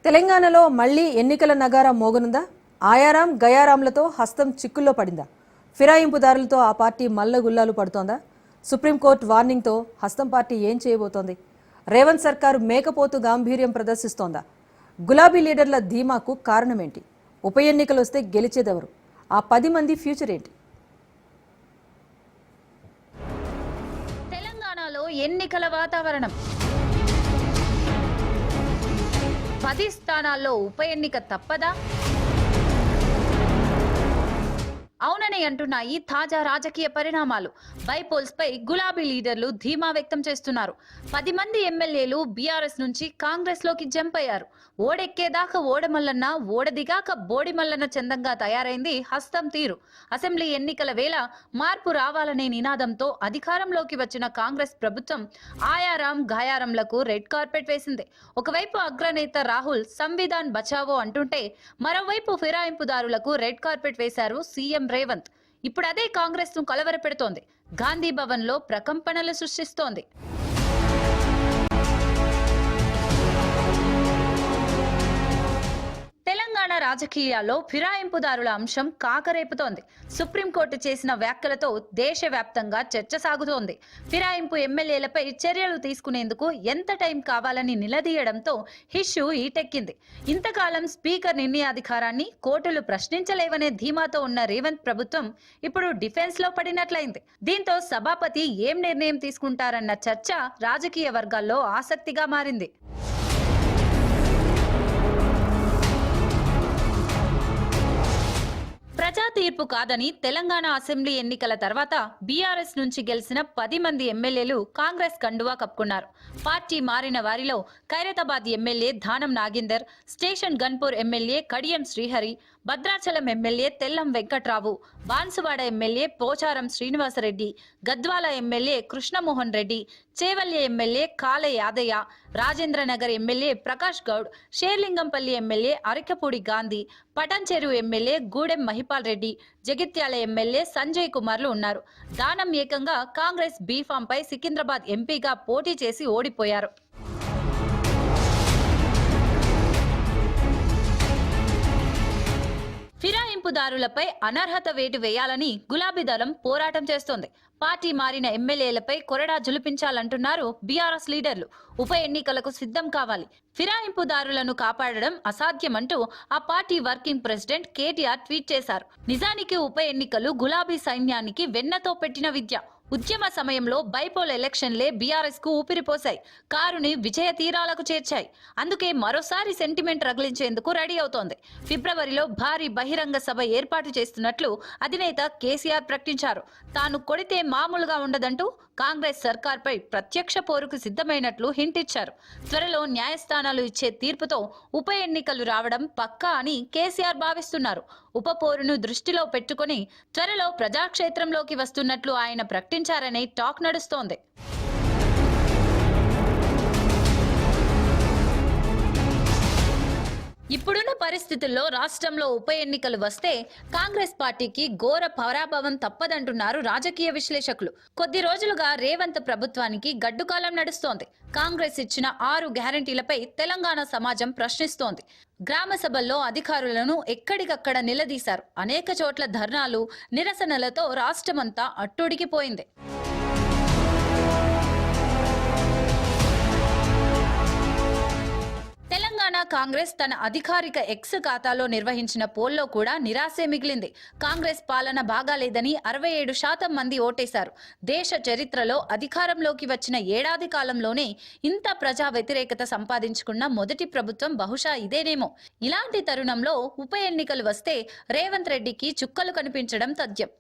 తెలంగాణలో మళ్లీ ఎన్నికల నగారా మోగనుందా? ఆయారాం గయారాంలతో హస్తం చిక్కుల్లో పడిందా? ఫిరాయింపుదారులతో ఆ పార్టీ మల్లగుల్లాలు పడుతోందా? సుప్రీంకోర్టు వార్నింగ్తో హస్తం పార్టీ ఏం చేయబోతోంది? రేవంత్ సర్కారు మేకపోతు గాంభీర్యం ప్రదర్శిస్తోందా? గులాబీ లీడర్ల ధీమాకు కారణమేంటి? ఉప ఎన్నికలు వస్తే గెలిచేదెవరు? ఆ 10 మంది ఫ్యూచర్ ఏంటి? తెలంగాణలో ఎన్నికల వాతావరణం 10 స్థానాల్లో ఉప ఎన్నిక తప్పదా? అవునని అంటున్నాయి తాజా రాజకీయ పరిణామాలు. బైపోల్స్ పై గులాబీ లీడర్లు ధీమా వ్యక్తం చేస్తున్నారు. 10 మంది ఎమ్మెల్యేలు బీఆర్ఎస్ నుంచి కాంగ్రెస్ లోకి జంప్ అయ్యారు. ఓడెక్కేదాకా ఓడమల్లన్న, ఓడదిగాక బోడిమల్లన్న చందంగా తయారైంది హస్తం తీరు. అసెంబ్లీ ఎన్నికల వేళ మార్పు రావాలనే నినాదంతో అధికారంలోకి వచ్చిన కాంగ్రెస్ ప్రభుత్వం ఆయారాం గయారంలకు రెడ్ కార్పెట్ వేసింది. ఒకవైపు అగ్రనేత రాహుల్ సంవిధాన్ బచావో అంటుంటే, మరోవైపు ఫిరాయింపుదారులకు రెడ్ కార్పెట్ వేశారు సీఎం రేవంత్. ఇప్పుడు అదే కాంగ్రెస్ ను కలవరపెడుతోంది. గాంధీ భవన్ లో ప్రకంపనలు సృష్టిస్తోంది. తెలంగాణ రాజకీయాల్లో ఫిరాయింపుదారుల అంశం కాకరేపుతోంది. సుప్రీంకోర్టు చేసిన వ్యాఖ్యలతో దేశవ్యాప్తంగా చర్చ సాగుతోంది. ఫిరాయింపు ఎమ్మెల్యేలపై చర్యలు తీసుకునేందుకు ఎంత టైం కావాలని నిలదీయడంతో ఇష్యూ ఈటెక్కింది. ఇంతకాలం స్పీకర్ నిర్ణయాధికారాన్ని కోర్టులు ప్రశ్నించలేవనే ధీమాతో ఉన్న రేవంత్ ప్రభుత్వం ఇప్పుడు డిఫెన్స్ లో పడినట్లయింది. దీంతో సభాపతి ఏం నిర్ణయం తీసుకుంటారన్న చర్చ రాజకీయ వర్గాల్లో ఆసక్తిగా మారింది. ప్రజా తీర్పు కాదని తెలంగాణ అసెంబ్లీ ఎన్నికల తర్వాత బీఆర్ఎస్ నుంచి గెలిచిన 10 మంది ఎమ్మెల్యేలు కాంగ్రెస్ కండువా కప్పుకున్నారు. పార్టీ మారిన వారిలో Khairatabad MLA Danam Nagender, station Ghanpur MLA Kadiyam Srihari, Bhadrachalam MLA Tellam Venkatrao, Banswada MLA Pocharam Srinivas Reddy, Gadwal MLA Krishnamohan Reddy, Chevella MLA Kale Yadaiah, Rajendranagar MLA Prakash Goud, Serilingampally MLA Arikapudi Gandhi, Patancheru MLA Gudem Mahipal Reddy, Jagtial MLA Sanjay కుమార్లు ఉన్నారు. దానం ఏకంగా కాంగ్రెస్ బీఫామ్ పై సికింద్రాబాద్ ఎంపీగా పోటీ చేసి ఓడిపోయారు. ఫిరాయింపుదారులపై అనర్హత వేటు వేయాలని గులాబీ దళం పోరాటం చేస్తోంది. పార్టీ మారిన ఎమ్మెల్యేలపై కొరడా జులిపించాలంటున్నారు బీఆర్ఎస్ లీడర్లు. ఉప ఎన్నికలకు సిద్ధం కావాలి, ఫిరాయింపుదారులను కాపాడడం అసాధ్యమంటూ ఆ party working president KTR tweet చేశారు. నిజానికి ఉప ఎన్నికలు గులాబీ సైన్యానికి వెన్నతో పెట్టిన విద్య. ఉద్యమ సమయంలో బైపోల్ ఎలక్షన్లే బీఆర్ఎస్ కు ఊపిరిపోశాయి, కారుని విజయ తీరాలకు చేర్చాయి. అందుకే మరోసారి సెంటిమెంట్ రగిలించేందుకు రెడీ అవుతోంది. ఫిబ్రవరిలో భారీ బహిరంగ సభ ఏర్పాటు చేస్తున్నట్లు అధినేత కేసీఆర్ ప్రకటించారు. తాను కొడితే మామూలుగా ఉండదంటూ కాంగ్రెస్ సర్కార్పై ప్రత్యక్ష పోరుకు సిద్ధమైనట్లు హింట్ ఇచ్చారు. త్వరలో న్యాయస్థానాలు ఇచ్చే తీర్పుతో ఉప ఎన్నికలు రావడం పక్కా అని కేసీఆర్ భావిస్తున్నారు. ఉప పోరును దృష్టిలో పెట్టుకుని త్వరలో ప్రజాక్షేత్రంలోకి వస్తున్నట్లు ఆయన ప్రకటించారనే టాక్ నడుస్తోంది. 'ఇప్పుడున్న పరిస్థితుల్లో రాష్ట్రంలో ఉప ఎన్నికలు వస్తే కాంగ్రెస్ పార్టీకి ఘోర పరాభవం తప్పదంటున్నారు రాజకీయ విశ్లేషకులు. కొద్ది రోజులుగా రేవంత్ ప్రభుత్వానికి గడ్డుకాలం నడుస్తోంది. కాంగ్రెస్ ఇచ్చిన 6 గ్యారంటీలపై తెలంగాణ సమాజం ప్రశ్నిస్తోంది. గ్రామ సభల్లో అధికారులను ఎక్కడికక్కడ నిలదీశారు. అనేక చోట్ల ధర్నాలు, నిరసనలతో రాష్ట్రమంతా అట్టుడికిపోయింది. తెలంగాణ కాంగ్రెస్ తన అధికారిక ఎక్స్ ఖాతాలో నిర్వహించిన పోల్లో కూడా నిరాశే మిగిలింది. కాంగ్రెస్ పాలన బాగాలేదని 67% మంది ఓటేశారు. దేశ చరిత్రలో అధికారంలోకి వచ్చిన ఏడాది కాలంలోనే ఇంత ప్రజా వ్యతిరేకత సంపాదించుకున్న మొదటి ప్రభుత్వం బహుశా ఇదేనేమో. ఇలాంటి తరుణంలో ఉప ఎన్నికలు వస్తే రేవంత్ రెడ్డికి చుక్కలు కనిపించడం తథ్యం.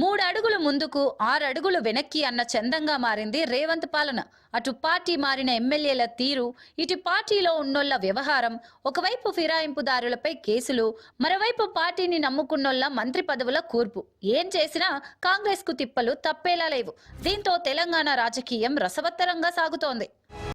3 అడుగులు ముందుకు 6 అడుగులు వెనక్కి అన్న చందంగా మారింది రేవంత్ పాలన. అటు పార్టీ మారిన ఎమ్మెల్యేల తీరు, ఇటు పార్టీలో ఉన్నోళ్ల వ్యవహారం. ఒకవైపు ఫిరాయింపుదారులపై కేసులు, మరోవైపు పార్టీని నమ్ముకున్నోళ్ల మంత్రి పదవుల కూర్పు. ఏం చేసినా కాంగ్రెస్ కు తిప్పలు తప్పేలా లేవు. దీంతో తెలంగాణ రాజకీయం రసవత్తరంగా సాగుతోంది.